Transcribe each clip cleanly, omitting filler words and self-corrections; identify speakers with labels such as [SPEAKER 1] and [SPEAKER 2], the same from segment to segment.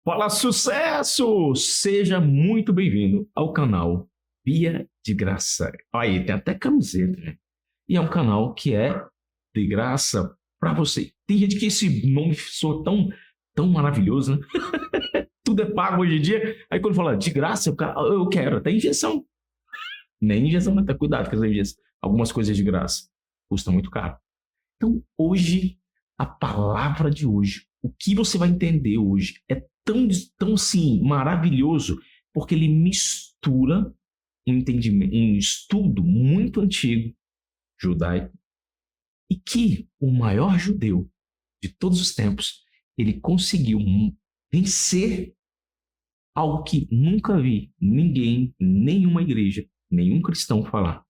[SPEAKER 1] Fala, sucesso! Seja muito bem-vindo ao canal Via de Graça. Aí, tem até camiseta, né? E é um canal que é de graça para você. Tem gente que esse nome soa tão maravilhoso, né? Tudo é pago hoje em dia. Aí quando fala de graça, eu quero até injeção. Nem injeção, mas até cuidado com as injeções. Algumas coisas de graça custam muito caro. Então, hoje, a palavra de hoje, o que você vai entender hoje é tão assim, maravilhoso, porque ele mistura um entendimento, um estudo muito antigo, judaico, e que o maior judeu de todos os tempos, ele conseguiu vencer algo que nunca vi ninguém, nenhuma igreja, nenhum cristão falar.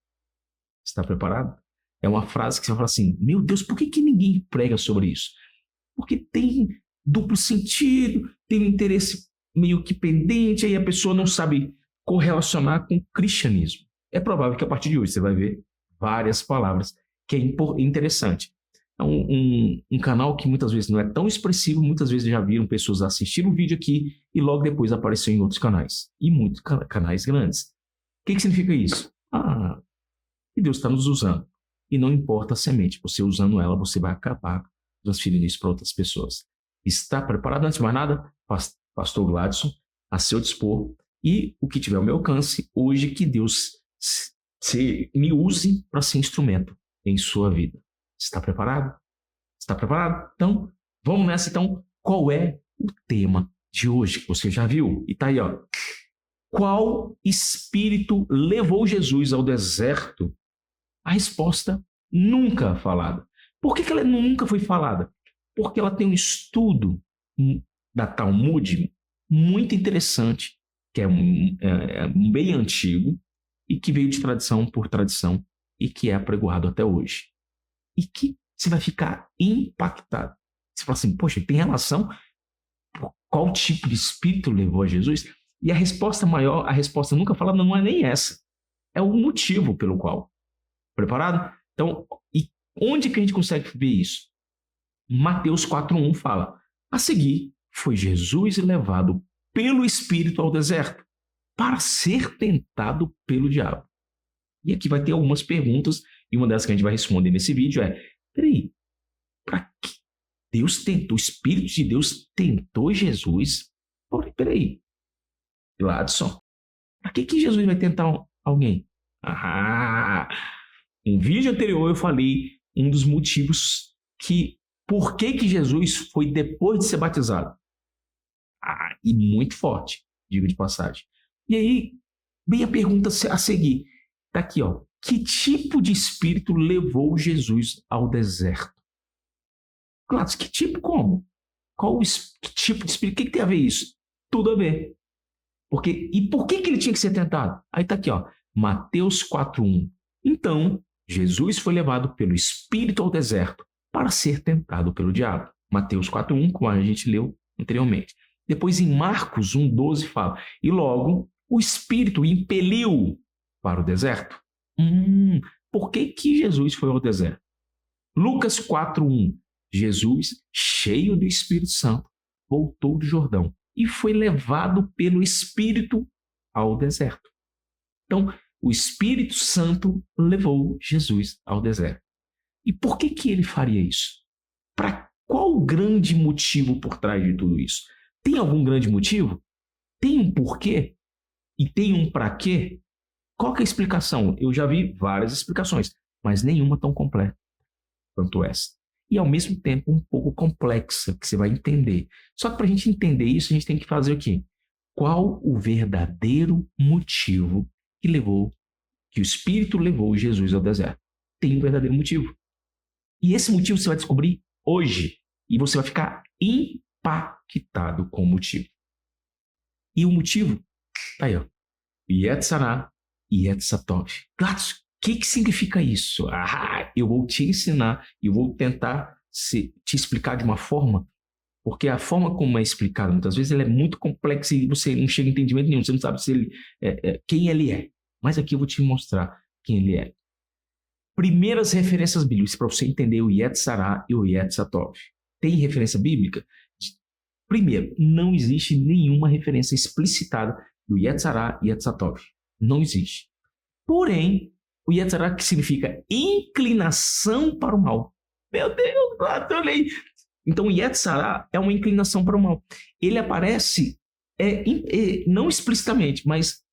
[SPEAKER 1] Está preparado? É uma frase que você vai falar assim, meu Deus, por que ninguém prega sobre isso? Porque tem duplo sentido, tem um interesse meio que pendente, aí a pessoa não sabe correlacionar com o cristianismo. É provável que a partir de hoje você vai ver várias palavras que é interessante. É um canal que muitas vezes não é tão expressivo, muitas vezes já viram pessoas assistir o vídeo aqui e logo depois apareceu em outros canais. E muitos canais grandes. O que significa isso? Que Deus está nos usando. E não importa a semente, você usando ela, você vai acabar transferindo isso para outras pessoas. Está preparado? Antes de mais nada, Pastor Gladson, a seu dispor, e o que tiver ao meu alcance, hoje que Deus me use para ser instrumento em sua vida. Está preparado? Está preparado? Então, vamos nessa. Então, qual é o tema de hoje que você já viu? E está aí, ó. Qual espírito levou Jesus ao deserto? A resposta nunca falada. Por que ela nunca foi falada? Porque ela tem um estudo da Talmud muito interessante, que é bem antigo e que veio de tradição por tradição e que é apregoado até hoje. E que você vai ficar impactado. Você fala assim, poxa, tem relação? Qual tipo de espírito levou a Jesus? E a resposta maior, a resposta nunca falada não é nem essa. É o motivo pelo qual. Preparado? Então, e onde que a gente consegue ver isso? Mateus 4:1 fala: a seguir, foi Jesus levado pelo Espírito ao deserto para ser tentado pelo diabo. E aqui vai ter algumas perguntas, e uma delas que a gente vai responder nesse vídeo é: peraí, para que Deus tentou, o Espírito de Deus tentou Jesus? Peraí, Gladson, para que Jesus vai tentar alguém? Em vídeo anterior eu falei um dos motivos por que Jesus foi depois de ser batizado. E muito forte, digo de passagem. E aí, bem a pergunta a seguir. Está aqui, ó. Que tipo de espírito levou Jesus ao deserto? Claro, que tipo como? Que tipo de espírito? O que tem a ver isso? Tudo a ver. E por que ele tinha que ser tentado? Aí está aqui, ó. Mateus 4:1. Então, Jesus foi levado pelo Espírito ao deserto para ser tentado pelo diabo. Mateus 4:1, como a gente leu anteriormente. Depois, em Marcos 1:12, fala: e logo o Espírito o impeliu para o deserto. Por que Jesus foi ao deserto? Lucas 4:1. Jesus, cheio do Espírito Santo, voltou do Jordão e foi levado pelo Espírito ao deserto. Então, o Espírito Santo levou Jesus ao deserto. E por que ele faria isso? Para qual o grande motivo por trás de tudo isso? Tem algum grande motivo? Tem um porquê? E tem um para quê? Qual que é a explicação? Eu já vi várias explicações, mas nenhuma tão completa quanto essa. E ao mesmo tempo um pouco complexa, que você vai entender. Só que para a gente entender isso, a gente tem que fazer o quê? Qual o verdadeiro motivo que o Espírito levou Jesus ao deserto? Tem um verdadeiro motivo. E esse motivo você vai descobrir hoje. E você vai ficar impactado com o motivo. E o motivo tá aí, ó. Yetzirah e Yetzatov. Claro, o que significa isso? Eu vou te ensinar e eu vou tentar te explicar de uma forma, porque a forma como é explicado muitas vezes ela é muito complexa e você não chega a entendimento nenhum, você não sabe quem ele é. Mas aqui eu vou te mostrar quem ele é. Primeiras referências bíblicas para você entender o Yetzirah e o Yetzatov. Tem referência bíblica Primeiro, não existe nenhuma referência explicitada do Yetzirah e Yetzatov. Não existe. Porém, o Yetzirah, que significa inclinação para o mal. Meu Deus, eu leio. Então, o Yetzirah é uma inclinação para o mal. Ele aparece, não explicitamente, mas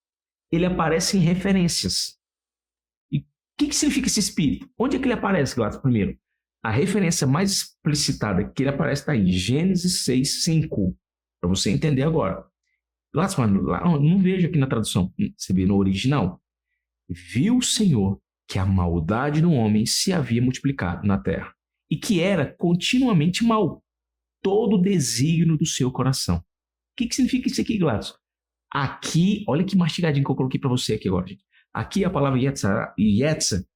[SPEAKER 1] ele aparece em referências. E o que significa esse espírito? Onde é que ele aparece, Gladys? Primeiro, a referência mais explicitada que ele aparece está em Gênesis 6:5. Para você entender agora. Gladys, mano, não vejo aqui na tradução. Você vê no original. Viu o Senhor que a maldade do homem se havia multiplicado na terra e que era continuamente mal, todo o desígnio do seu coração. O que significa isso aqui, Gladys? Aqui, olha que mastigadinho que eu coloquei para você aqui agora, gente. Aqui a palavra Yetzer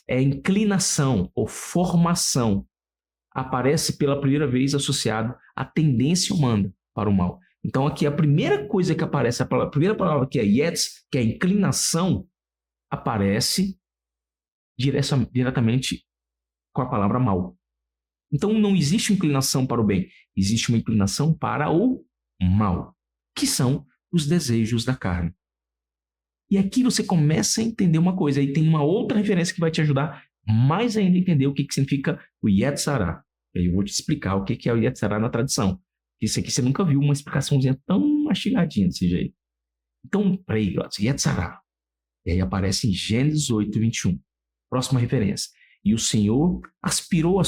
[SPEAKER 1] é inclinação ou formação. Aparece pela primeira vez associado à tendência humana para o mal. Então aqui a primeira coisa que aparece, a primeira palavra que é Yetz, que é inclinação, aparece diretamente com a palavra mal. Então não existe inclinação para o bem, existe uma inclinação para o mal, que são os desejos da carne. E aqui você começa a entender uma coisa, aí tem uma outra referência que vai te ajudar mais ainda a entender o que significa o Yetzirah. E aí eu vou te explicar o que é o Yetzirah na tradição. Isso aqui você nunca viu uma explicaçãozinha tão mastigadinha desse jeito. Então, peraí, Yetzirah. E aí aparece em Gênesis 8:21. Próxima referência. E o Senhor aspirou a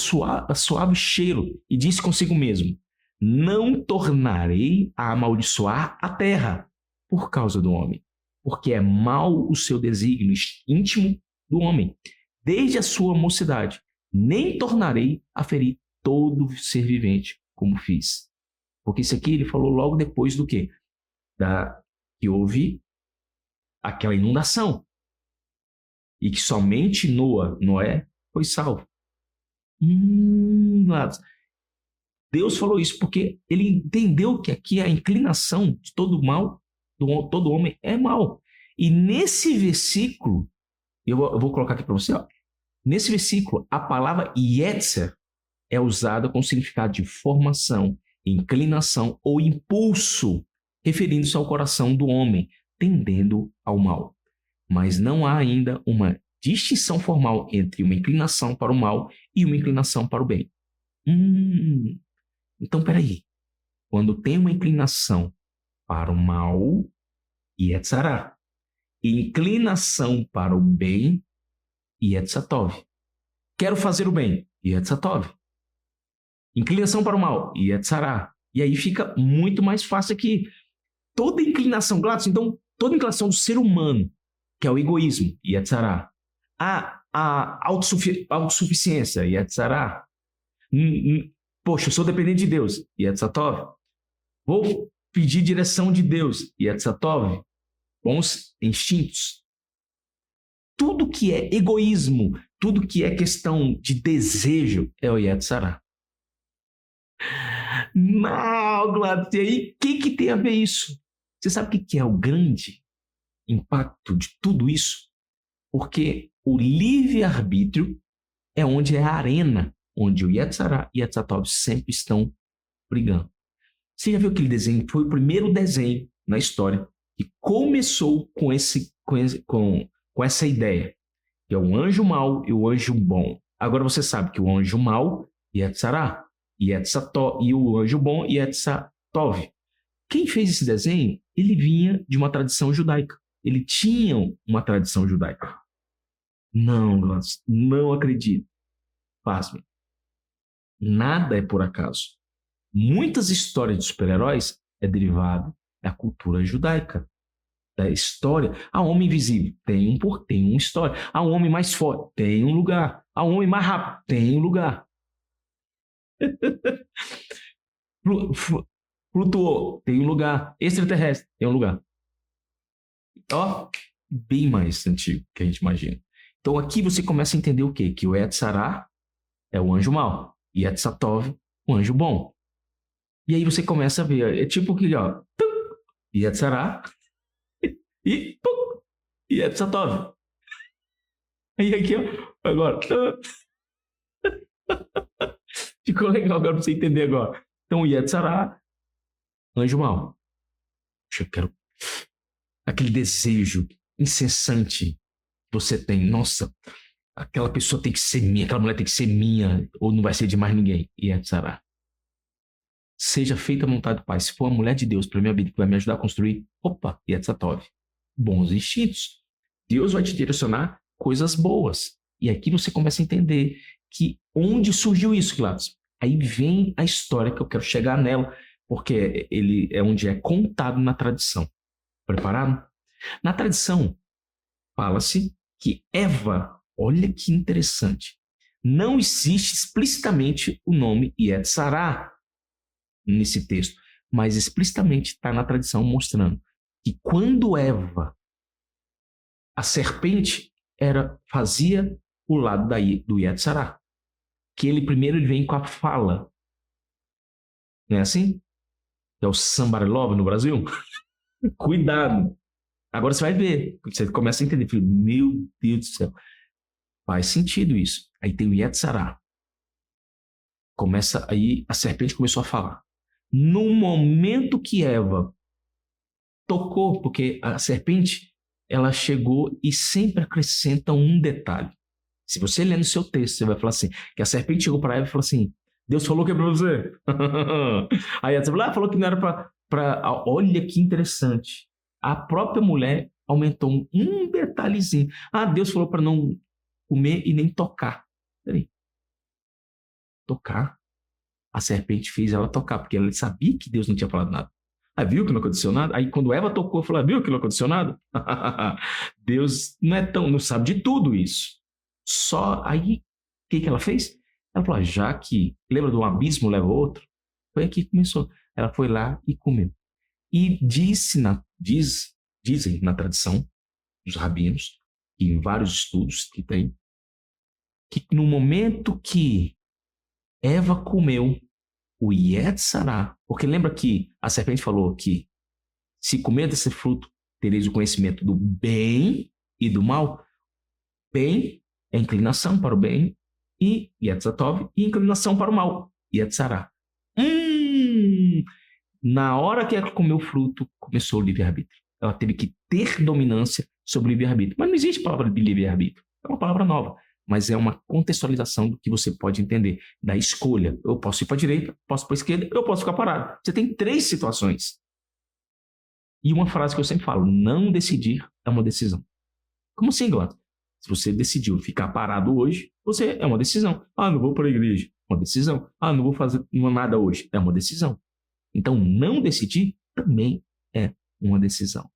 [SPEAKER 1] suave cheiro e disse consigo mesmo: não tornarei a amaldiçoar a terra por causa do homem, porque é mau o seu desígnio íntimo do homem, desde a sua mocidade. Nem tornarei a ferir todo ser vivente, como fiz. Porque isso aqui ele falou logo depois do quê? Que houve aquela inundação. E que somente Noé foi salvo. Deus falou isso porque ele entendeu que aqui a inclinação de todo mal, todo homem, é mal. E nesse versículo, eu vou colocar aqui para você, ó. Nesse versículo, a palavra Yetzer é usada com significado de formação, inclinação ou impulso, referindo-se ao coração do homem, tendendo ao mal. Mas não há ainda uma distinção formal entre uma inclinação para o mal e uma inclinação para o bem. Então, peraí. Quando tem uma inclinação para o mal, Yetzirah. Inclinação para o bem, Yetzatov. Quero fazer o bem, Yetzatov. Inclinação para o mal, Yetzirah. E aí fica muito mais fácil aqui. Toda inclinação, Gladys, então, toda inclinação do ser humano, que é o egoísmo, Yetzirah. A autossuficiência, Yetzirah. Poxa, eu sou dependente de Deus, Yetzatov. Vou pedir direção de Deus, Yetzatov. Bons instintos. Tudo que é egoísmo, tudo que é questão de desejo é o Yetzirah. Não, Gladys, e aí o que tem a ver isso? Você sabe o que é o grande impacto de tudo isso? Porque o livre-arbítrio é onde é a arena, onde o Yetzirah e Yetzatov sempre estão brigando. Você já viu aquele desenho? Foi o primeiro desenho na história que começou com essa ideia, que é o anjo mau e o anjo bom. Agora você sabe que o anjo mau, Yetzirah, e o anjo bom, Yetzatov. Quem fez esse desenho, ele vinha de uma tradição judaica. Ele tinha uma tradição judaica. Não, Gladys, não acredito. Pasme. Nada é por acaso. Muitas histórias de super-heróis é derivado da cultura judaica, da história. A homem invisível tem uma história. A homem mais forte tem um lugar. A homem mais rápido tem um lugar. Flutuou, tem um lugar. Extraterrestre, tem um lugar. Ó, bem mais antigo que a gente imagina. Então aqui você começa a entender o quê? Que o Yetzirah é o anjo mau e Yetzatov, o anjo bom. E aí você começa a ver, é tipo aquele, ó, Yetzirah e Yetzatov. Aí aqui, ó, agora. Ficou legal agora pra você entender agora. Então o Yetzirah Anjo mau. Poxa, eu quero aquele desejo incessante que você tem. Nossa, aquela pessoa tem que ser minha, aquela mulher tem que ser minha, ou não vai ser de mais ninguém. E etc. Seja feita a vontade do Pai. Se for a mulher de Deus para minha vida que vai me ajudar a construir, opa, e etc. Bons instintos. Deus vai te direcionar coisas boas. E aqui você começa a entender que onde surgiu isso, Gladys? Aí vem a história que eu quero chegar nela, porque ele é onde é contado na tradição. Preparado? Na tradição, fala-se que Eva, olha que interessante, não existe explicitamente o nome Yetzará nesse texto, mas explicitamente está na tradição mostrando que quando Eva, a serpente, fazia o lado do Yetzará, que ele primeiro vem com a fala, não é assim? É o somebody love no Brasil? Cuidado! Agora você vai ver, você começa a entender, filho, meu Deus do céu, faz sentido isso. Aí tem o Yetzará. Aí a serpente começou a falar. No momento que Eva tocou, porque a serpente, ela chegou e sempre acrescenta um detalhe. Se você ler no seu texto, você vai falar assim, que a serpente chegou para Eva e falou assim, Deus falou que é para você. Aí ela falou que não era para... Olha que interessante. A própria mulher aumentou um detalhezinho. Deus falou para não comer e nem tocar. Peraí. Tocar? A serpente fez ela tocar, porque ela sabia que Deus não tinha falado nada. Aí viu que não aconteceu nada? Aí quando Eva tocou, falou, viu que não aconteceu nada? Deus não sabe de tudo isso. Só aí, o que ela fez? Ela falou, já que, lembra de um abismo leva outro? Foi aqui que começou. Ela foi lá e comeu. E dizem na tradição dos rabinos, e em vários estudos que tem, que no momento que Eva comeu o Yetzará, porque lembra que a serpente falou que se comer desse fruto, tereis o conhecimento do bem e do mal. Bem é inclinação para o bem, e Yetzatov, e inclinação para o mal, Yetzará. Na hora que ela comeu o fruto, começou o livre-arbítrio. Ela teve que ter dominância sobre o livre-arbítrio. Mas não existe palavra de livre-arbítrio. É uma palavra nova, mas é uma contextualização do que você pode entender, da escolha. Eu posso ir para a direita, posso ir para a esquerda, eu posso ficar parado. Você tem 3 situações. E uma frase que eu sempre falo, não decidir é uma decisão. Como assim, Glauco? Se você decidiu ficar parado hoje, é uma decisão. Não vou para a igreja. Uma decisão. Não vou fazer nada hoje. É uma decisão. Então, não decidir também é uma decisão.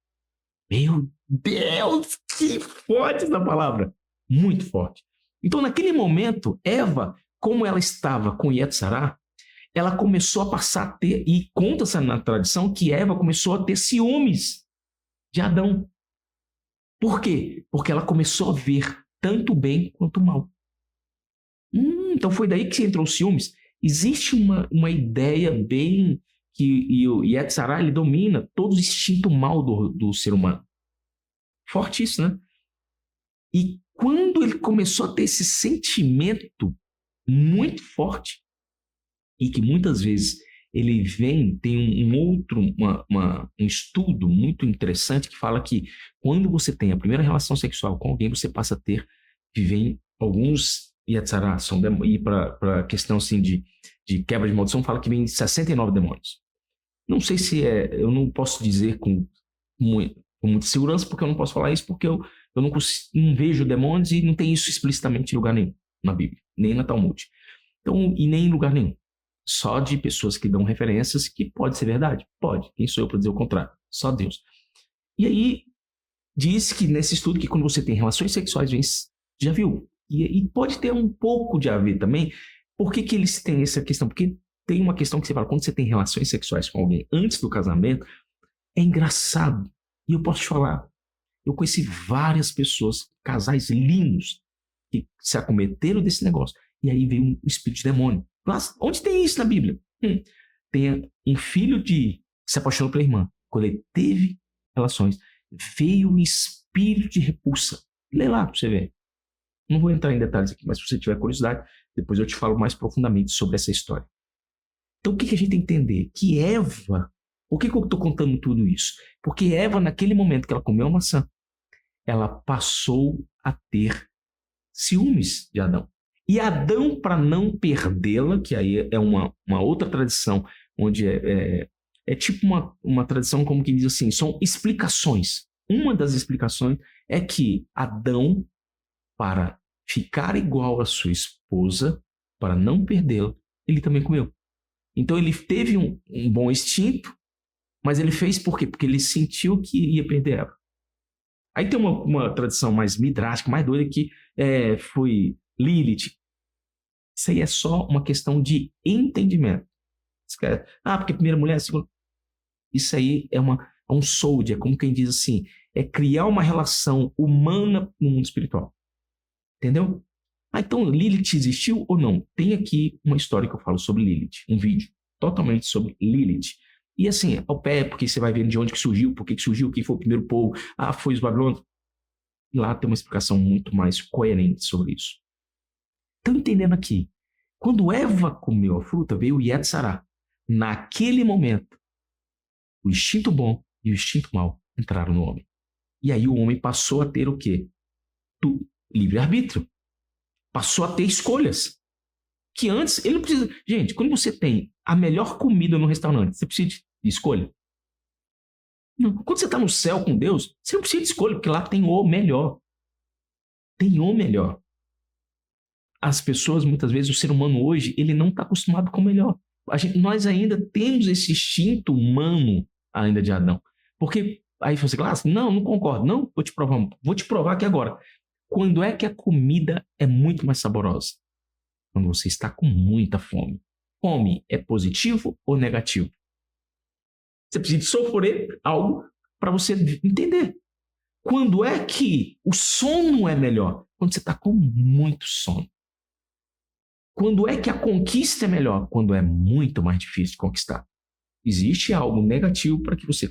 [SPEAKER 1] Meu Deus, que forte essa palavra. Muito forte. Então, naquele momento, Eva, como ela estava com Yetzará, ela começou a passar a ter, e conta-se na tradição que Eva começou a ter ciúmes de Adão. Por quê? Porque ela começou a ver tanto o bem quanto o mal. Então foi daí que entrou os ciúmes. Existe uma ideia bem que o Yetzará, ele domina todo o instinto mal do ser humano. Forte isso, né? E quando ele começou a ter esse sentimento muito forte, e que muitas vezes ele tem um estudo muito interessante que fala que quando você tem a primeira relação sexual com alguém, você passa a viver alguns Yetzará, e para a questão assim, de quebra de maldição, fala que vem 69 demônios. Não sei se eu não posso dizer com muita segurança, porque eu não posso falar isso, porque eu não vejo demônios e não tem isso explicitamente em lugar nenhum na Bíblia, nem na Talmud. Então, e nem em lugar nenhum. Só de pessoas que dão referências que pode ser verdade. Pode. Quem sou eu para dizer o contrário? Só Deus. E aí, diz que nesse estudo que quando você tem relações sexuais, já viu? E pode ter um pouco de a ver também. Por que eles têm essa questão? Porque tem uma questão que você fala, quando você tem relações sexuais com alguém antes do casamento, é engraçado. E eu posso te falar, eu conheci várias pessoas, casais lindos, que se acometeram desse negócio. E aí veio um espírito de demônio. Mas onde tem isso na Bíblia? Tem um filho que se apaixonou pela irmã. Quando ele teve relações, veio um espírito de repulsa. Lê lá para você ver. Não vou entrar em detalhes aqui, mas se você tiver curiosidade, depois eu te falo mais profundamente sobre essa história. Então o que a gente tem que entender? Que Eva, Por que eu estou contando tudo isso? Porque Eva, naquele momento que ela comeu a maçã, ela passou a ter ciúmes de Adão. E Adão, para não perdê-la, que aí é uma outra tradição, onde é tipo uma tradição como que diz assim, são explicações. Uma das explicações é que Adão, para ficar igual à sua esposa, para não perdê-la, ele também comeu. Então ele teve um bom instinto, mas ele fez por quê? Porque ele sentiu que ia perder ela. Aí tem uma tradição mais midrástica, mais doida, que foi Lilith. Isso aí é só uma questão de entendimento. Porque a primeira mulher, a segunda... Isso aí é um soldier, como quem diz assim, é criar uma relação humana no mundo espiritual. Entendeu? Então Lilith existiu ou não? Tem aqui uma história que eu falo sobre Lilith, um vídeo totalmente sobre Lilith. E assim, ao pé, porque você vai vendo de onde que surgiu, por que surgiu, quem foi o primeiro povo, foi os babilônios. E lá tem uma explicação muito mais coerente sobre isso. Estão entendendo aqui? Quando Eva comeu a fruta, veio o Yetzirah. Naquele momento, o instinto bom e o instinto mau entraram no homem. E aí o homem passou a ter o quê? Do livre-arbítrio. Passou a ter escolhas. Que antes, ele não precisa... Gente, quando você tem a melhor comida no restaurante, você precisa de escolha? Não. Quando você está no céu com Deus, você não precisa de escolha, porque lá tem o melhor. Tem o melhor. As pessoas, muitas vezes, o ser humano hoje, ele não está acostumado com o melhor. Nós ainda temos esse instinto humano ainda de Adão. Porque aí você fala assim, não concordo. Não, vou te provar aqui agora. Quando é que a comida é muito mais saborosa? Quando você está com muita fome. Fome é positivo ou negativo? Você precisa de sofrer algo para você entender. Quando é que o sono é melhor? Quando você está com muito sono. Quando é que a conquista é melhor? Quando é muito mais difícil de conquistar. Existe algo negativo para que você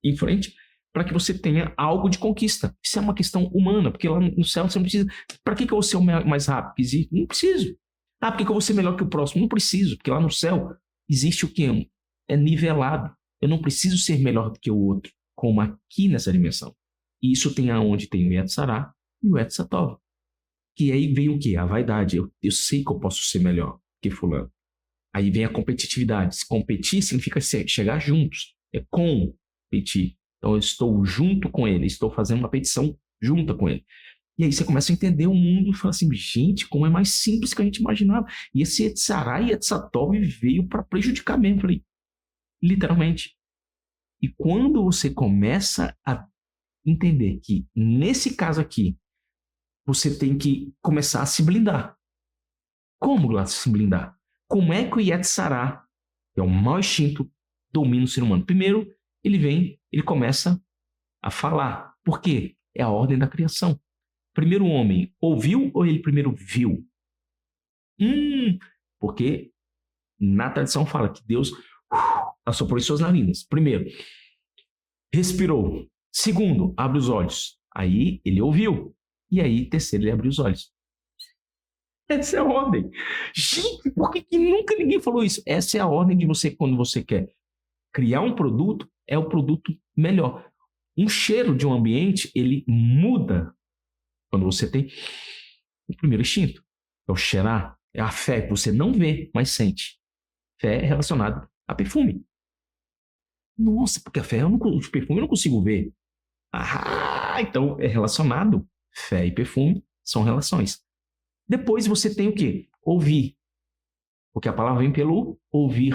[SPEAKER 1] enfrente, para que você tenha algo de conquista. Isso é uma questão humana, porque lá no céu você não precisa... Para que eu vou ser o mais rápido? Não preciso. Por que eu vou ser melhor que o próximo? Não preciso, porque lá no céu existe o quê? É nivelado. Eu não preciso ser melhor do que o outro, como aqui nessa dimensão. E isso tem aonde tem o Yetzirah e o Yetzatov. Que aí vem o quê? A vaidade. Eu sei que eu posso ser melhor que fulano. Aí vem a competitividade. Se competir significa chegar juntos. É competir. Então eu estou junto com ele. Estou fazendo uma petição junta com ele. E aí você começa a entender o mundo e fala assim, gente, como é mais simples que a gente imaginava. E esse Yetzirah e Yetzatov veio para prejudicar mesmo. Falei, literalmente. E quando você começa a entender que, nesse caso aqui, você tem que começar a se blindar. Como, Glaucio, se blindar? Como é que o Yetzirah, que é o mau instinto, domina o ser humano? Primeiro, ele começa a falar. Por quê? É a ordem da criação. Primeiro o homem ouviu ou ele primeiro viu? Porque na tradição fala que Deus assoprou em suas narinas. Primeiro, respirou. Segundo, abre os olhos. Aí ele ouviu. E aí, terceiro, ele abriu os olhos. Essa é a ordem. Gente, por que nunca ninguém falou isso? Essa é a ordem de você, quando você quer criar um produto, é o produto melhor. Um cheiro de um ambiente, ele muda quando você tem o primeiro instinto. É o cheirar, é a fé, que você não vê, mas sente. Fé é relacionada a perfume. Nossa, porque a fé, o perfume eu não consigo ver. Então é relacionado. Fé e perfume são relações. Depois você tem o quê? Ouvir. Porque a palavra vem pelo ouvir.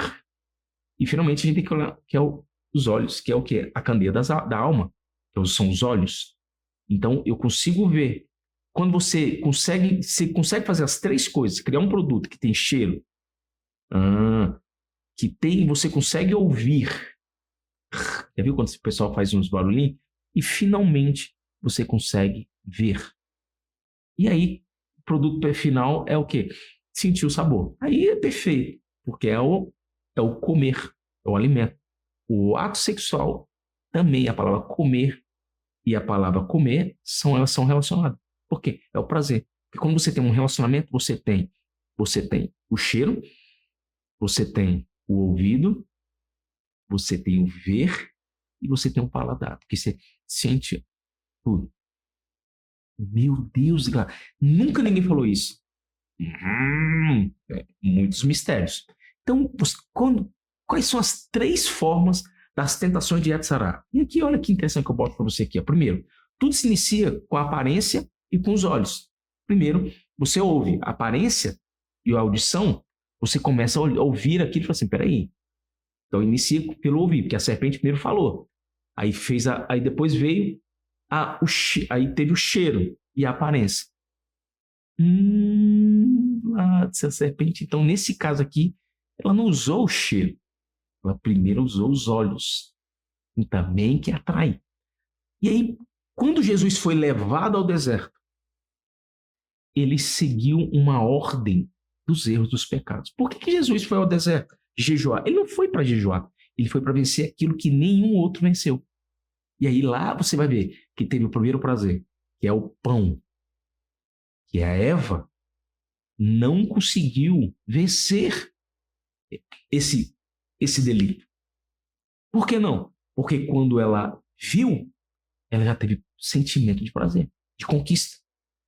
[SPEAKER 1] E finalmente a gente tem que olhar, que é os olhos, que é o quê? A candeia da alma. Que são os olhos. Então eu consigo ver. Quando você consegue fazer as três coisas, criar um produto que tem cheiro, você consegue ouvir. Já viu quando o pessoal faz uns barulhinhos? E finalmente você consegue ver. E aí, o produto final é o quê? Sentir o sabor. Aí é perfeito, porque é o comer, é o alimento. O ato sexual também, a palavra comer e a palavra comer, elas são relacionadas. Por quê? É o prazer. Porque quando você tem um relacionamento, você tem o cheiro, você tem o ouvido Você tem o ver e você tem o paladar, porque você sente tudo. Meu Deus, cara, nunca ninguém falou isso. Muitos mistérios. Então, quais são as 3 formas das tentações de Yetzirah? E aqui, olha que interessante que eu boto para você aqui. Primeiro, tudo se inicia com a aparência e com os olhos. Primeiro, você ouve a aparência e a audição, você começa a ouvir aquilo e fala assim, peraí. Então, inicia pelo ouvir, porque a serpente primeiro falou. Aí depois veio aí teve o cheiro e a aparência. A serpente, então, nesse caso aqui, ela não usou o cheiro. Ela primeiro usou os olhos. E também que atrai. E aí, quando Jesus foi levado ao deserto, ele seguiu uma ordem dos erros, dos pecados. Por que Jesus foi ao deserto jejuar? Ele não foi para jejuar. Ele foi para vencer aquilo que nenhum outro venceu. E aí lá você vai ver que teve o primeiro prazer, que é o pão. Que a Eva não conseguiu vencer esse delito. Por que não? Porque quando ela viu, ela já teve sentimento de prazer, de conquista.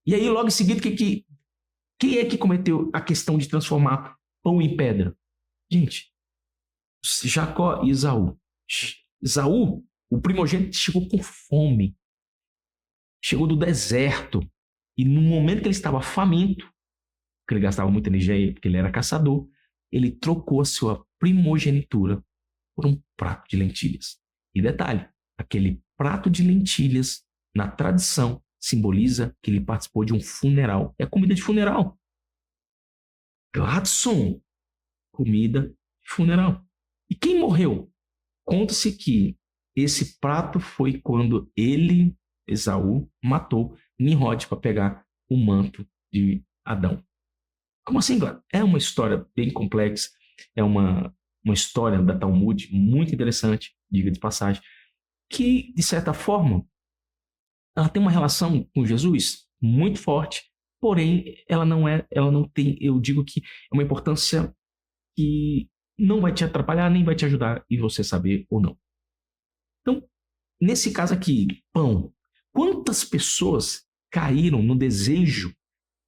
[SPEAKER 1] E aí, logo em seguida, quem é que cometeu a questão de transformar pão em pedra? Gente, Jacó e Esaú. Esaú, o primogênito, chegou com fome. Chegou do deserto. E no momento que ele estava faminto, porque ele gastava muita energia, porque ele era caçador, ele trocou a sua primogenitura por um prato de lentilhas. E detalhe, aquele prato de lentilhas, na tradição, simboliza que ele participou de um funeral. É comida de funeral. Gladson, comida de funeral. E quem morreu? Conta-se que esse prato foi quando ele, Esaú, matou Nimrod para pegar o manto de Adão. Como assim, Glad? É uma história bem complexa, é uma história da Talmud muito interessante, diga de passagem, que, de certa forma, ela tem uma relação com Jesus muito forte, porém, ela não tem, eu digo que é uma importância que não vai te atrapalhar, nem vai te ajudar em você saber ou não. Então, nesse caso aqui, pão, quantas pessoas caíram no desejo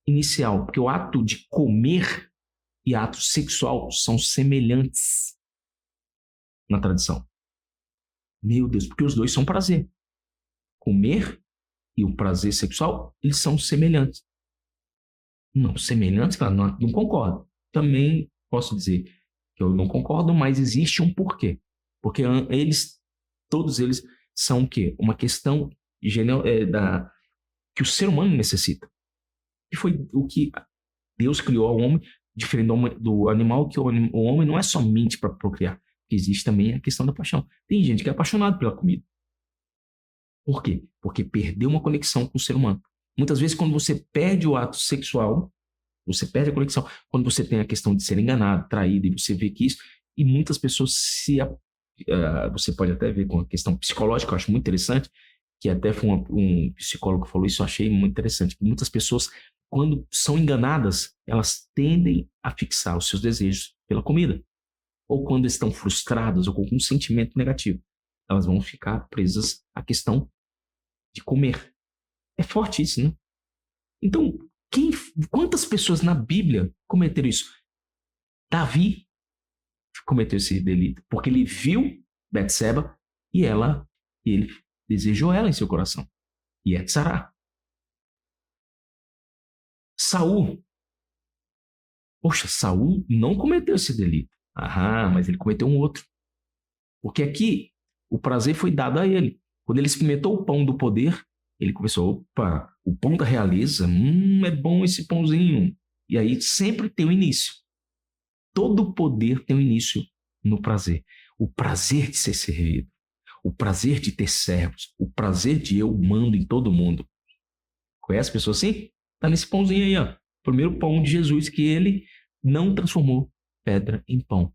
[SPEAKER 1] inicial? Porque o ato de comer e ato sexual são semelhantes na tradição. Meu Deus, porque os dois são prazer. Comer e o prazer sexual, eles são semelhantes. Não, semelhantes, claro, não concordo. Também posso dizer que eu não concordo, mas existe um porquê. Porque todos eles são o quê? Uma questão que o ser humano necessita. E foi o que Deus criou ao homem, diferente do animal, que o homem não é somente para procriar. Existe também a questão da paixão. Tem gente que é apaixonado pela comida. Por quê? Porque perdeu uma conexão com o ser humano. Muitas vezes, quando você perde o ato sexual, você perde a conexão. Quando você tem a questão de ser enganado, traído, e você vê que isso... E muitas pessoas você pode até ver com a questão psicológica, eu acho muito interessante, que até foi um psicólogo que falou isso, eu achei muito interessante. Que muitas pessoas, quando são enganadas, elas tendem a fixar os seus desejos pela comida. Ou quando estão frustradas ou com algum sentimento negativo, elas vão ficar presas à questão de comer. É forte isso, né? Então, quantas pessoas na Bíblia cometeram isso? Davi cometeu esse delito, porque ele viu Betseba e ele desejou ela em seu coração. E é Sará. Saul. Poxa, Saul não cometeu esse delito. Mas ele cometeu um outro. Porque aqui o prazer foi dado a ele. Quando ele experimentou o pão do poder, ele começou, opa, o pão da realeza, é bom esse pãozinho. E aí sempre tem um início. Todo poder tem um início no prazer. O prazer de ser servido. O prazer de ter servos. O prazer de eu mando em todo mundo. Conhece a pessoa assim? Está nesse pãozinho aí, ó. O primeiro pão de Jesus que ele não transformou pedra em pão.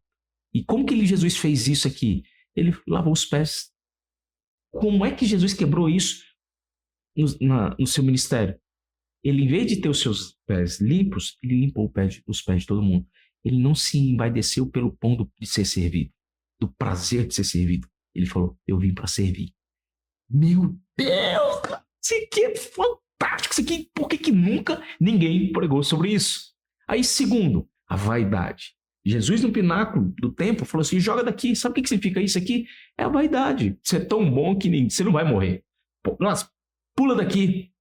[SPEAKER 1] E como que Jesus fez isso aqui? Ele lavou os pés. Como é que Jesus quebrou isso no seu ministério? Ele, em vez de ter os seus pés limpos, ele limpou os pés de todo mundo. Ele não se envaideceu pelo pão de ser servido. do prazer de ser servido. Ele falou, eu vim para servir. Meu Deus! Isso aqui é fantástico! Isso aqui, por que nunca ninguém pregou sobre isso? Aí, segundo, a vaidade. Jesus, no pináculo do templo, falou assim, joga daqui. Sabe o que significa isso aqui? É a vaidade. Você é tão bom que você não vai morrer. Nossa, pula daqui.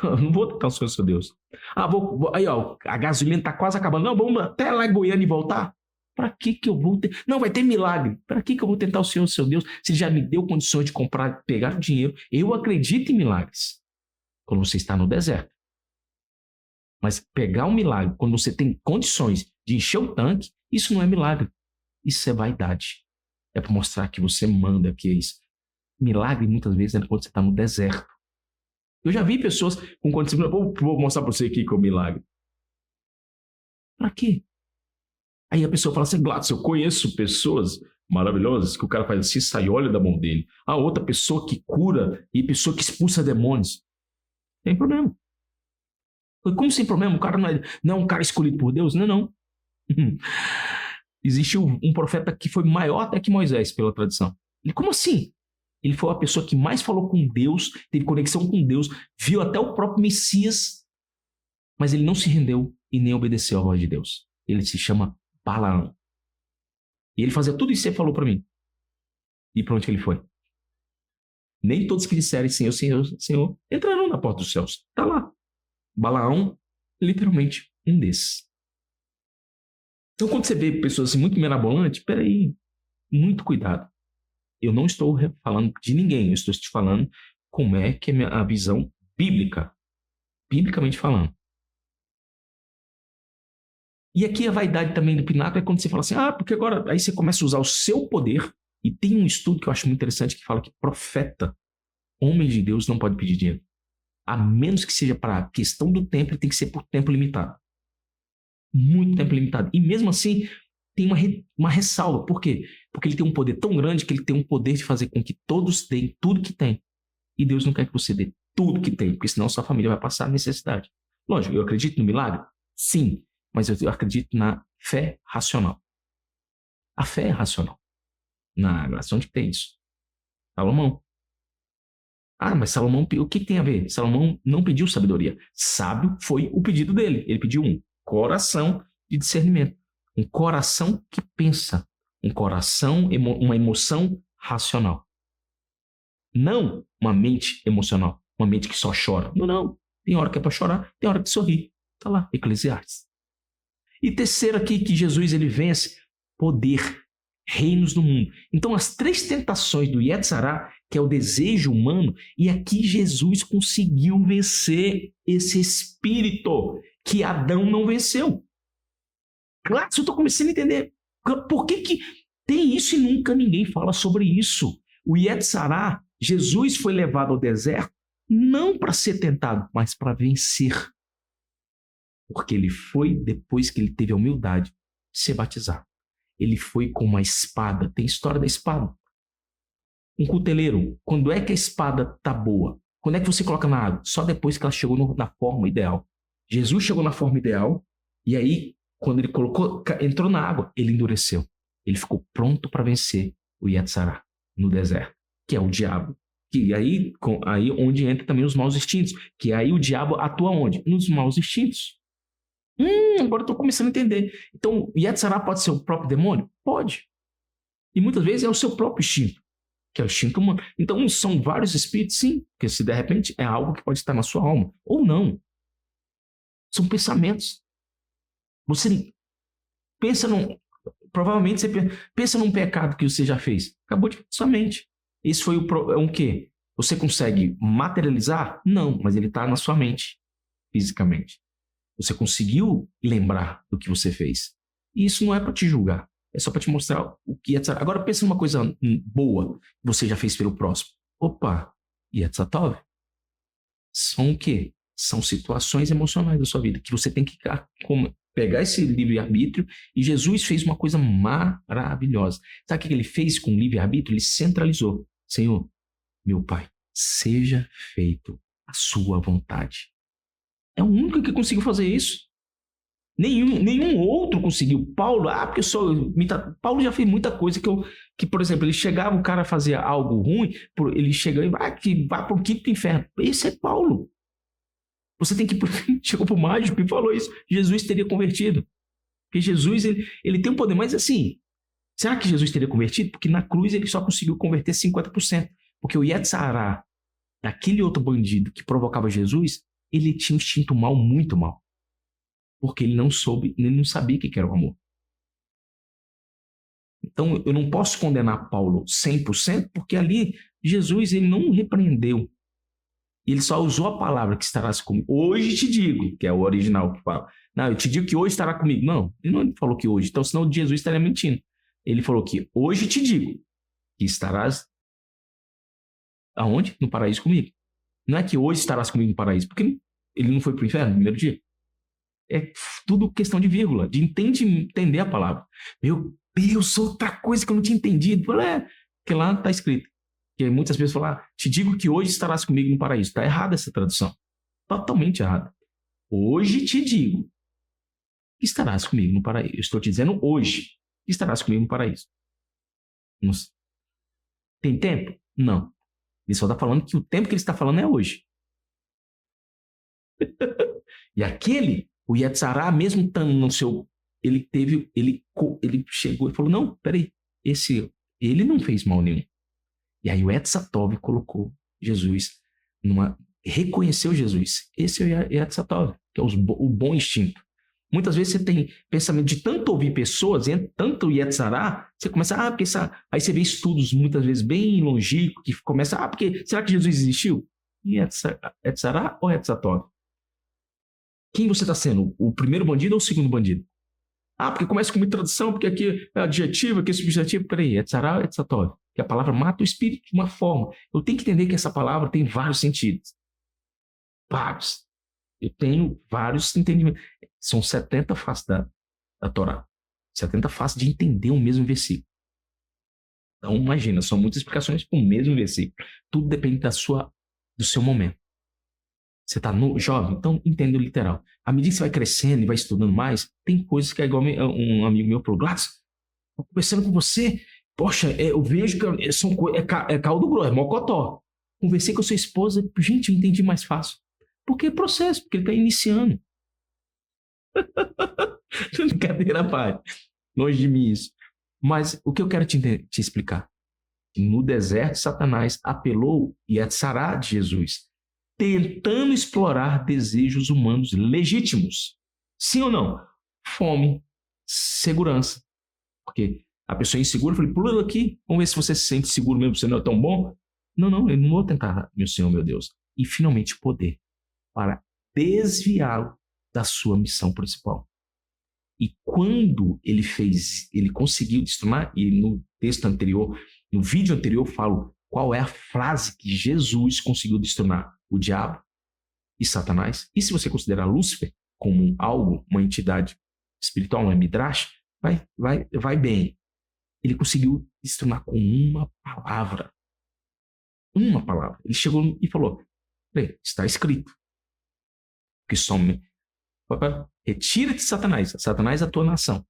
[SPEAKER 1] Não vou tentar o Senhor, seu Deus. Aí, ó, a gasolina tá quase acabando. Não, vamos até lá em Goiânia e voltar. Para que eu vou ter? Não, vai ter milagre. Para que eu vou tentar o Senhor, seu Deus, se Ele já me deu condições de comprar, pegar o dinheiro? Eu acredito em milagres quando você está no deserto. Mas pegar um milagre quando você tem condições de encher o tanque, isso não é milagre. Isso é vaidade. É para mostrar que você manda, que é isso. Milagre, muitas vezes, é quando você está no deserto. Eu já vi pessoas com condições... Vou mostrar para você aqui que é o milagre. Para quê? Aí a pessoa fala assim, Gladys, eu conheço pessoas maravilhosas que o cara faz assim, sai óleo da mão dele. A outra pessoa que cura e pessoa que expulsa demônios. Tem problema. Como sem problema? O cara não é um cara escolhido por Deus? Não. Existiu um profeta que foi maior até que Moisés, pela tradição. E como assim? Ele foi a pessoa que mais falou com Deus, teve conexão com Deus, viu até o próprio Messias, mas ele não se rendeu e nem obedeceu à voz de Deus. Ele se chama Balaão. E ele fazia tudo isso que você falou para mim. E para onde que ele foi? Nem todos que disserem Senhor, Senhor, Senhor, entrarão na porta dos céus. Está lá. Balaão, literalmente, um desses. Então, quando você vê pessoas assim muito mirabolantes, peraí, muito cuidado. Eu não estou falando de ninguém, eu estou te falando como é que é a visão bíblica, biblicamente falando. E aqui a vaidade também do pináculo é quando você fala assim, porque agora aí você começa a usar o seu poder, e tem um estudo que eu acho muito interessante que fala que profeta, homem de Deus, não pode pedir dinheiro. A menos que seja para a questão do tempo, tem que ser por tempo limitado. Muito tempo limitado. E mesmo assim, tem uma ressalva. Por quê? Porque ele tem um poder tão grande que ele tem um poder de fazer com que todos deem tudo que tem. E Deus não quer que você dê tudo que tem, porque senão sua família vai passar necessidade. Lógico, eu acredito no milagre? Sim, mas eu acredito na fé racional. A fé é racional. Na relação de que tem isso? Salomão. Mas Salomão, o que tem a ver? Salomão não pediu sabedoria. Sábio foi o pedido dele. Ele pediu um coração de discernimento. Um coração que pensa. Um coração, uma emoção racional. Não uma mente emocional. Uma mente que só chora. Não. Tem hora que é para chorar, tem hora que sorri. Está lá, Eclesiastes. E terceiro aqui, que Jesus ele vence poder, reinos no mundo. Então, as 3 tentações do Yetzirah, que é o desejo humano, e aqui Jesus conseguiu vencer esse espírito que Adão não venceu. Claro, eu estou começando a entender por que tem isso e nunca ninguém fala sobre isso. O Yetzirah, Jesus foi levado ao deserto não para ser tentado, mas para vencer. Porque ele foi depois que ele teve a humildade de ser batizado. Ele foi com uma espada. Tem história da espada. Um cuteleiro, quando é que a espada está boa? Quando é que você coloca na água? Só depois que ela chegou na forma ideal. Jesus chegou na forma ideal e aí, quando ele entrou na água, ele endureceu. Ele ficou pronto para vencer o Yetzirah no deserto, que é o diabo. Que aí onde entra também os maus instintos. Que aí o diabo atua onde? Nos maus instintos. Agora eu estou começando a entender. Então, Yetzirah pode ser o próprio demônio? Pode. E muitas vezes é o seu próprio instinto, que é o instinto humano. Então, são vários espíritos, sim, porque se de repente é algo que pode estar na sua alma, ou não. São pensamentos. Você pensa provavelmente você pensa num pecado que você já fez. Acabou de sua mente. Esse foi um quê? Você consegue materializar? Não, mas ele está na sua mente, fisicamente. Você conseguiu lembrar do que você fez. E isso não é para te julgar. É só para te mostrar o que é. Agora pensa numa coisa boa que você já fez pelo próximo. Opa, Yetzatov. São o quê? São situações emocionais da sua vida que você tem que pegar esse livre-arbítrio, e Jesus fez uma coisa maravilhosa. Sabe o que ele fez com o livre-arbítrio? Ele centralizou. Senhor, meu Pai, seja feito a sua vontade. É o único que conseguiu fazer isso. Nenhum outro conseguiu. Paulo, porque eu sou. Paulo já fez muita coisa que, por exemplo, ele chegava, o cara fazia algo ruim, ele chega e vai pro quinto inferno. Esse é Paulo. Você tem que ir chegou pro mágico e falou isso. Jesus teria convertido. Porque Jesus, ele tem um poder, mas assim, será que Jesus teria convertido? Porque na cruz ele só conseguiu converter 50%. Porque o Yetzará, aquele outro bandido que provocava Jesus, ele tinha um instinto mal, muito mal. Porque ele não sabia o que era o amor. Então, eu não posso condenar Paulo 100%, porque ali Jesus ele não repreendeu. Ele só usou a palavra que estarás comigo. Hoje te digo, que é o original que fala. Não, eu te digo que hoje estará comigo. Não, ele não falou que hoje. Então, senão Jesus estaria mentindo. Ele falou que hoje te digo que estarás aonde? No paraíso comigo. Não é que hoje estarás comigo no paraíso, porque ele não foi para o inferno no primeiro dia. É tudo questão de vírgula, de entender a palavra. Meu Deus, outra coisa que eu não tinha entendido. Porque lá está escrito. Que muitas vezes falam, te digo que hoje estarás comigo no paraíso. Está errada essa tradução. Totalmente errada. Hoje te digo que estarás comigo no paraíso. Eu estou te dizendo hoje que estarás comigo no paraíso. Tem tempo? Não. Ele só está falando que o tempo que ele está falando é hoje. E aquele, o Yetzará, mesmo estando no seu... Ele chegou e falou, não, peraí, ele não fez mal nenhum. E aí o Yetzatov colocou Jesus reconheceu Jesus. Esse é o Yetzatov, que é o bom instinto. Muitas vezes você tem pensamento de tanto ouvir pessoas, tanto o Yetzará, você começa, porque aí você vê estudos muitas vezes bem longínquos, que começa, porque será que Jesus existiu? Yetzará ou Yetzatov? Quem você está sendo? O primeiro bandido ou o segundo bandido? Porque começa com uma tradução, porque aqui é adjetivo, aqui é substantivo. Peraí, Yetzará ou Yetzatov? Que a palavra mata o espírito de uma forma. Eu tenho que entender que essa palavra tem vários sentidos. Vários. Eu tenho vários entendimentos. São 70 faces da Torá. 70 faces de entender o mesmo versículo. Então, imagina, são muitas explicações para o mesmo versículo. Tudo depende do seu momento. Você está jovem, então entenda o literal. À medida que você vai crescendo e vai estudando mais, tem coisas que é igual um amigo meu falou, Gladys, estou conversando com você, poxa, eu vejo que é caldo grosso, é mocotó. Conversei com a sua esposa, gente, eu entendi mais fácil. Porque é processo, porque ele está iniciando. Brincadeira, pai. Longe de mim isso. Mas o que eu quero te explicar? No deserto, Satanás apelou Yetzará de Jesus, tentando explorar desejos humanos legítimos. Sim ou não? Fome, segurança. Porque a pessoa é insegura, eu falei, pula aqui, vamos ver se você se sente seguro mesmo, você não é tão bom. Não, eu não vou tentar, meu Senhor, meu Deus. E finalmente poder para desviá-lo da sua missão principal. E quando ele conseguiu destronar, e no texto anterior, no vídeo anterior eu falo qual é a frase que Jesus conseguiu destronar: o diabo e Satanás. E se você considerar Lúcifer como uma entidade espiritual, não é Midrash, vai bem. Ele conseguiu destronar com uma palavra. Uma palavra. Ele chegou e falou, está escrito. Que some. Retira-te, Satanás. Satanás é a tua nação.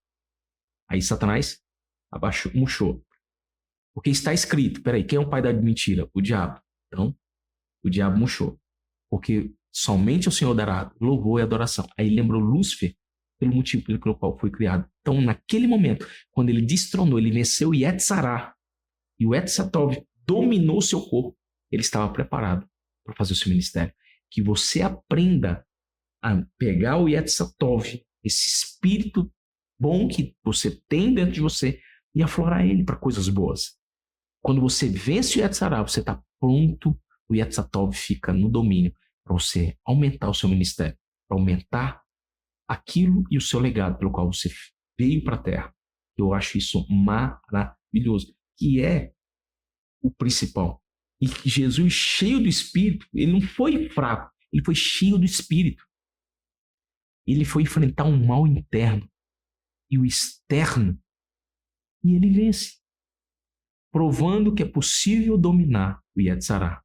[SPEAKER 1] Aí Satanás murchou. Porque está escrito. Peraí, quem é o pai da mentira? O diabo. Então, o diabo murchou. Porque somente o Senhor dará louvor e adoração. Aí lembrou Lúcifer pelo motivo pelo qual foi criado. Então, naquele momento, quando ele destronou, ele venceu Yetzará, e o Yetzatov dominou seu corpo, ele estava preparado para fazer o seu ministério. Que você aprenda a pegar o Yetzatov, esse espírito bom que você tem dentro de você, e aflorar ele para coisas boas. Quando você vence o Yetzará, você está pronto, o Yetzatov fica no domínio para você aumentar o seu ministério, para aumentar aquilo e o seu legado pelo qual você veio para a Terra. Eu acho isso maravilhoso, que é o principal. E que Jesus, cheio do Espírito, ele não foi fraco, ele foi cheio do Espírito. Ele foi enfrentar um mal interno e o externo, e ele vence, provando que é possível dominar o Yetzará,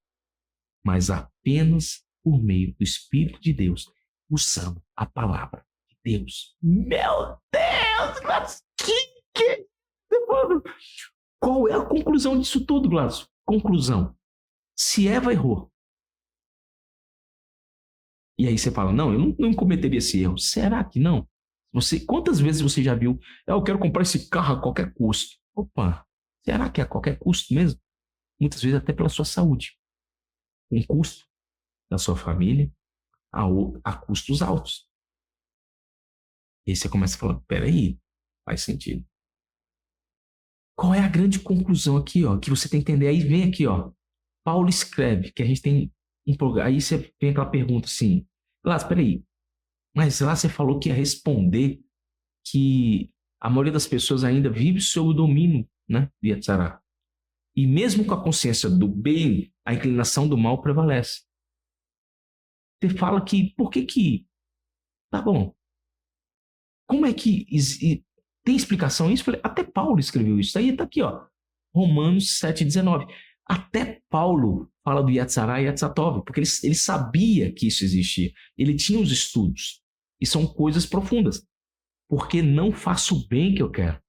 [SPEAKER 1] mas apenas por meio do Espírito de Deus, usando a palavra de Deus. Meu Deus, Gladys, que... Qual é a conclusão disso tudo, Gladys? Conclusão. Se Eva errou, e aí você fala, não, eu não cometeria esse erro. Será que não? Quantas vezes você já viu, eu quero comprar esse carro a qualquer custo. Opa, será que é a qualquer custo mesmo? Muitas vezes até pela sua saúde. Um custo da sua família a custos altos. E aí você começa a falar, peraí, faz sentido. Qual é a grande conclusão aqui, ó, que você tem que entender? Aí vem aqui, ó, Paulo escreve, que a gente tem um programa. Aí você vem aquela pergunta assim, Lázaro, peraí, mas lá você falou que ia responder que a maioria das pessoas ainda vive sob o domínio, né, de Yetzirah. E mesmo com a consciência do bem, a inclinação do mal prevalece. Você fala que, por que tá bom, como é que tem explicação isso? Até Paulo escreveu isso. Aí tá aqui, ó, Romanos 7,19. Até Paulo fala do Yetzirah e Yetzatov, porque ele sabia que isso existia. Ele tinha os estudos. E são coisas profundas. Porque não faço o bem que eu quero,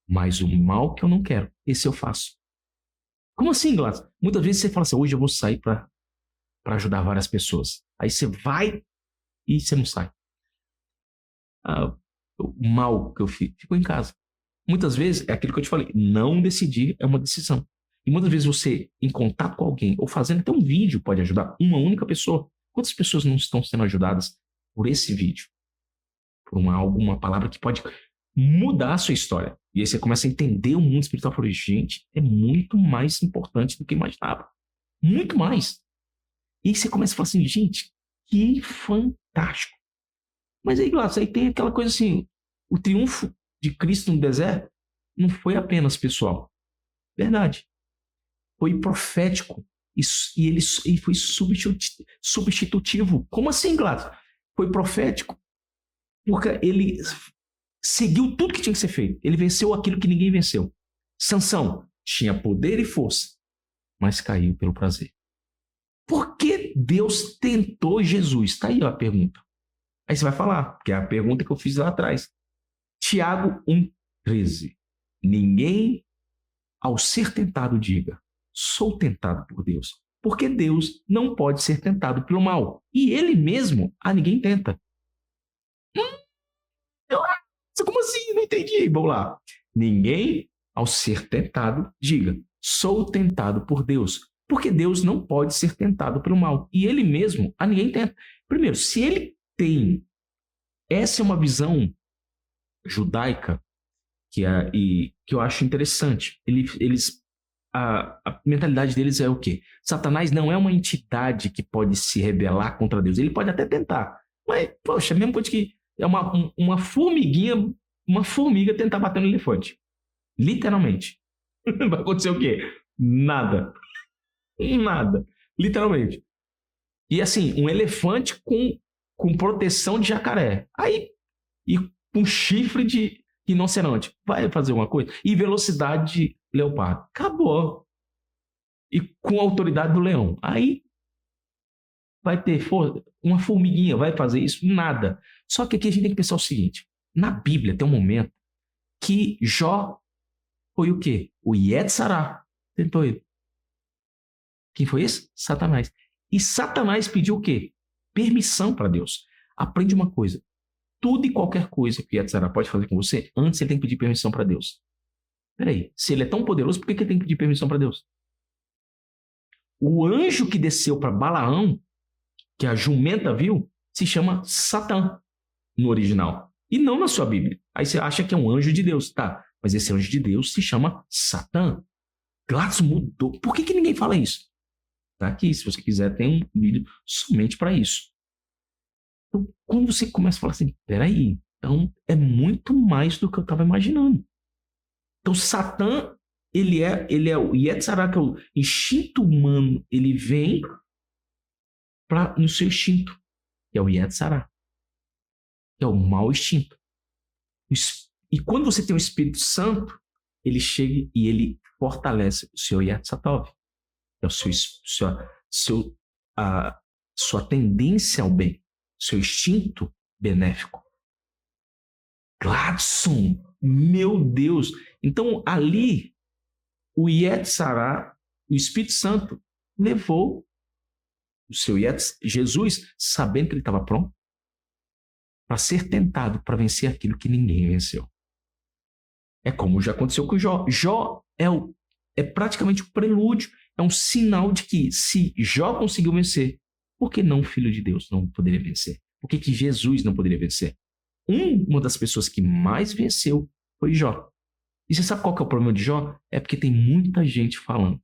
[SPEAKER 1] mas o mal que eu não quero, esse eu faço. Como assim, Gladys? Muitas vezes você fala assim, hoje eu vou sair para ajudar várias pessoas. Aí você vai e você não sai. O mal que eu fico em casa. Muitas vezes é aquilo que eu te falei, não decidir é uma decisão. E muitas vezes você, em contato com alguém, ou fazendo até um vídeo, pode ajudar uma única pessoa. Quantas pessoas não estão sendo ajudadas por esse vídeo? Por alguma palavra que pode mudar a sua história. E aí você começa a entender o mundo espiritual. Falei, gente, é muito mais importante do que imaginava. Muito mais. E aí você começa a falar assim, gente, que fantástico. Mas aí, Gladys, aí tem aquela coisa assim, o triunfo de Cristo no deserto não foi apenas pessoal. Verdade. Foi profético. E ele foi substitutivo. Como assim, Gladys? Foi profético porque ele seguiu tudo que tinha que ser feito. Ele venceu aquilo que ninguém venceu. Sansão tinha poder e força, mas caiu pelo prazer. Por que Deus tentou Jesus? Está aí a pergunta. Aí você vai falar, que é a pergunta que eu fiz lá atrás. Tiago 1,13. Ninguém, ao ser tentado, diga, sou tentado por Deus. Porque Deus não pode ser tentado pelo mal. E ele mesmo a ninguém tenta. Como assim? Não entendi. Vamos lá. Ninguém, ao ser tentado, diga, sou tentado por Deus. Porque Deus não pode ser tentado pelo mal. E ele mesmo a ninguém tenta. Primeiro, se ele tem... Essa é uma visão judaica que eu acho interessante. A mentalidade deles é o quê? Satanás não é uma entidade que pode se rebelar contra Deus. Ele pode até tentar. Mas, poxa, é a mesma coisa que é uma formiga tentar bater no elefante. Literalmente. Vai acontecer o quê? Nada. Nada. Literalmente. E assim, um elefante com proteção de jacaré. Aí, e com chifre de rinoceronte. Vai fazer uma coisa? E velocidade de leopardo. Acabou. E com a autoridade do leão. Aí vai ter uma formiguinha, vai fazer isso? Nada. Só que aqui a gente tem que pensar o seguinte. Na Bíblia tem um momento que Jó foi o quê? O Yetzirah tentou ele. Quem foi esse? Satanás. E Satanás pediu o quê? Permissão para Deus. Aprende uma coisa. Tudo e qualquer coisa que Yetzirah pode fazer com você, antes ele tem que pedir permissão para Deus. Peraí, se ele é tão poderoso, por que ele tem que pedir permissão para Deus? O anjo que desceu para Balaão, que a jumenta viu, se chama Satã no original. E não na sua Bíblia. Aí você acha que é um anjo de Deus. Tá, mas esse anjo de Deus se chama Satã. Gladys mudou. Por que ninguém fala isso? Tá aqui, se você quiser, tem um vídeo somente para isso. Então, quando você começa a falar assim, peraí, então é muito mais do que eu estava imaginando. Então, Satã, ele é o Yetzirah, que é o instinto humano, ele vem no seu instinto, que é o Yetzirah, que é o mau instinto. E quando você tem o Espírito Santo, ele chega e ele fortalece o seu Yetzatov, que é a sua tendência ao bem, seu instinto benéfico. Gladson, meu Deus. Então, ali, o Yetzirah, o Espírito Santo, levou o seu Jesus, sabendo que ele estava pronto para ser tentado, para vencer aquilo que ninguém venceu. É como já aconteceu com Jó. Jó é praticamente o prelúdio, é um sinal de que se Jó conseguiu vencer, por que não o Filho de Deus não poderia vencer? Por que Jesus não poderia vencer? Uma das pessoas que mais venceu foi Jó. E você sabe qual que é o problema de Jó? É porque tem muita gente falando.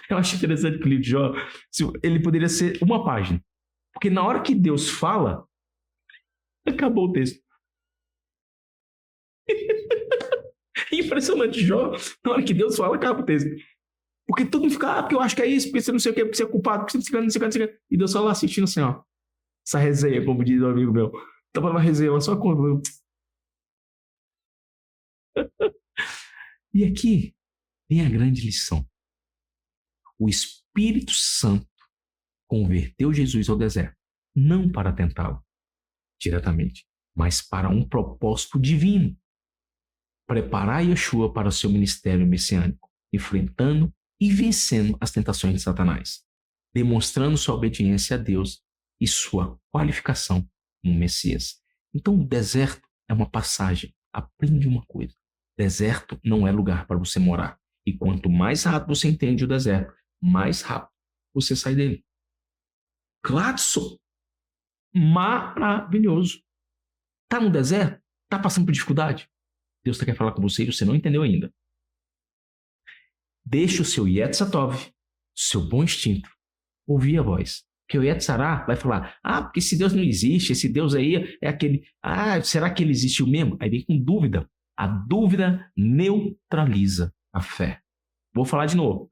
[SPEAKER 1] Eu acho interessante que o livro de Jó, ele poderia ser uma página. Porque na hora que Deus fala, acabou o texto. Impressionante, Jó. Na hora que Deus fala, acaba o texto. Porque todo mundo fica, porque eu acho que é isso, porque você não sei o que, porque você é culpado, porque você não sei o que. E Deus só lá assistindo assim, ó. Essa resenha, como diz um amigo meu. Tava numa resenha, só com. E aqui vem a grande lição. O Espírito Santo converteu Jesus ao deserto, não para tentá-lo diretamente, mas para um propósito divino. Preparar Yeshua para o seu ministério messiânico, enfrentando e vencendo as tentações de Satanás, demonstrando sua obediência a Deus e sua qualificação como Messias. Então, o deserto é uma passagem. Aprende uma coisa. Deserto não é lugar para você morar. E quanto mais rápido você entende o deserto, mais rápido você sai dele. Gladson, maravilhoso. Tá no deserto? Tá passando por dificuldade? Deus quer falar com você e você não entendeu ainda. Deixe o seu Yetzatov, seu bom instinto, ouvir a voz. Porque o Yetzirah vai falar, porque esse Deus não existe, esse Deus aí é aquele, será que ele existiu mesmo? Aí vem com dúvida. A dúvida neutraliza a fé. Vou falar de novo.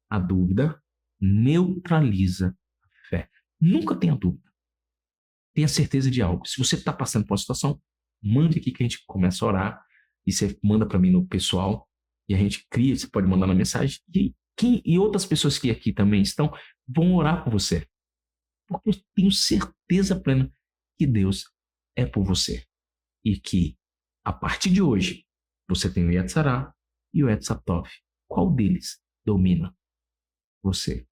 [SPEAKER 1] A dúvida neutraliza a fé. Nunca tenha dúvida. Tenha certeza de algo. Se você está passando por uma situação, mande aqui que a gente começa a orar. E você manda para mim no pessoal. E a gente cria, você pode mandar na mensagem. E outras pessoas que aqui também estão vão orar por você. Porque eu tenho certeza plena que Deus é por você. E que, a partir de hoje, você tem o Yetzirah e o Yetzatov. Qual deles domina você?